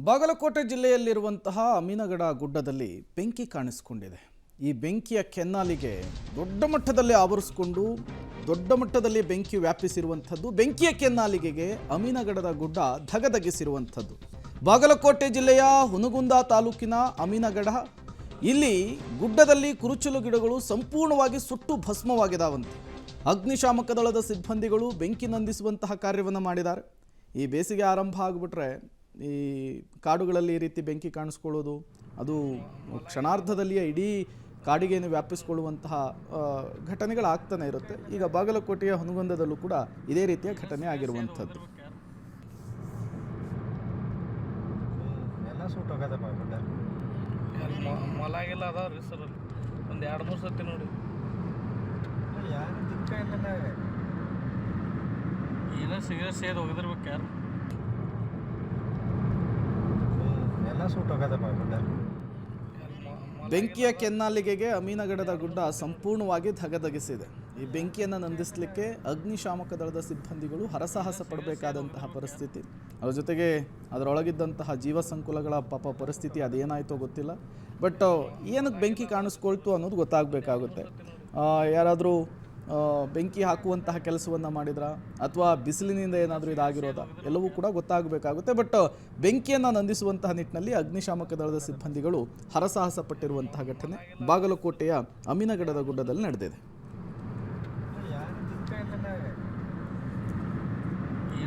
ಬಾಗಲಕೋಟೆ ಜಿಲ್ಲೆಯಲ್ಲಿರುವಂತಹ ಅಮೀನಗಡ ಗುಡ್ಡದಲ್ಲಿ ಬೆಂಕಿ ಕಾಣಿಸಿಕೊಂಡಿದೆ. ಈ ಬೆಂಕಿಯ ಕೆನ್ನಾಲಿಗೆ ದೊಡ್ಡ ಮಟ್ಟದಲ್ಲಿ ಆವರಿಸಿಕೊಂಡು ದೊಡ್ಡ ಮಟ್ಟದಲ್ಲಿ ಬೆಂಕಿ ವ್ಯಾಪಿಸಿರುವಂಥದ್ದು. ಬೆಂಕಿಯ ಕೆನ್ನಾಲಿಗೆಗೆ ಅಮೀನಗಡದ ಗುಡ್ಡ ಧಗಧಗಿಸಿರುವಂಥದ್ದು. ಬಾಗಲಕೋಟೆ ಜಿಲ್ಲೆಯ ಹುನಗುಂದ ತಾಲೂಕಿನ ಅಮೀನಗಡ, ಇಲ್ಲಿ ಗುಡ್ಡದಲ್ಲಿ ಕುರುಚಲು ಗಿಡಗಳು ಸಂಪೂರ್ಣವಾಗಿ ಸುಟ್ಟು ಭಸ್ಮವಾಗಿದ್ದಾವಂತೆ. ಅಗ್ನಿಶಾಮಕ ದಳದ ಸಿಬ್ಬಂದಿಗಳು ಬೆಂಕಿ ನಂದಿಸುವಂತಹ ಕಾರ್ಯವನ್ನು ಮಾಡಿದ್ದಾರೆ. ಈ ಬೇಸಿಗೆ ಆರಂಭ ಆಗಿಬಿಟ್ರೆ ಈ ಕಾಡುಗಳಲ್ಲಿ ಈ ರೀತಿ ಬೆಂಕಿ ಕಾಣಿಸ್ಕೊಳ್ಳೋದು, ಅದು ಕ್ಷಣಾರ್ಧದಲ್ಲಿಯೇ ಇಡೀ ಕಾಡಿಗೆಯನ್ನು ವ್ಯಾಪಿಸಿಕೊಳ್ಳುವಂತಹ ಘಟನೆಗಳಾಗ್ತಾನೆ ಇರುತ್ತೆ. ಈಗ ಬಾಗಲಕೋಟೆಯ ಹುನಗುಂದದಲ್ಲೂ ಕೂಡ ಇದೇ ರೀತಿಯ ಘಟನೆ ಆಗಿರುವಂಥದ್ದು. ಮೊಲಾಗೆಲ್ಲ ಅದಾವ್ರಿ ಸರ್, ಒಂದು 2-3 ಸತಿ ನೋಡಿ ಏನೋ ಸಿಗರೇಟ್ ಸೇದ್ ಹೋಗಿದಿರ್ಬೇಕು ಯಾರು ಬೆಂಕಿಯ ಕೆನ್ನಾಲಿಗೆಗೆ ಅಮೀನಗಡದ ಗುಡ್ಡ ಸಂಪೂರ್ಣವಾಗಿ ಧಗಧಗಿಸಿದೆ. ಈ ಬೆಂಕಿಯನ್ನು ನಂದಿಸಲಿಕ್ಕೆ ಅಗ್ನಿಶಾಮಕ ದಳದ ಸಿಬ್ಬಂದಿಗಳು ಹರಸಾಹಸ ಪಡಬೇಕಾದಂತಹ ಪರಿಸ್ಥಿತಿ. ಅದರ ಜೊತೆಗೆ ಅದರೊಳಗಿದ್ದಂತಹ ಜೀವ ಸಂಕುಲಗಳ ಪಾಪ ಪರಿಸ್ಥಿತಿ ಅದೇನಾಯಿತೋ ಗೊತ್ತಿಲ್ಲ. ಬಟ್ ಏನಕ್ಕೆ ಬೆಂಕಿ ಕಾಣಿಸ್ಕೊಳ್ತು ಅನ್ನೋದು ಗೊತ್ತಾಗಬೇಕಾಗುತ್ತೆ. ಯಾರಾದರೂ ಬೆಂಕಿ ಹಾಕುವಂತಹ ಕೆಲಸವನ್ನು ಮಾಡಿದ್ರ ಅಥವಾ ಬಿಸಿಲಿನಿಂದ ಏನಾದರೂ ಇದಾಗಿರೋದ ಎಲ್ಲವೂ ಕೂಡ ಗೊತ್ತಾಗಬೇಕಾಗುತ್ತೆ. ಬಟ್ ಬೆಂಕಿಯನ್ನು ನಂದಿಸುವಂತಹ ನಿಟ್ಟಿನಲ್ಲಿ ಅಗ್ನಿಶಾಮಕ ದಳದ ಸಿಬ್ಬಂದಿಗಳು ಹರಸಾಹಸ ಪಟ್ಟಿರುವಂತಹ ಘಟನೆ ಬಾಗಲಕೋಟೆಯ ಅಮೀನಗಡದ ಗುಡ್ಡದಲ್ಲಿ ನಡೆದಿದೆ.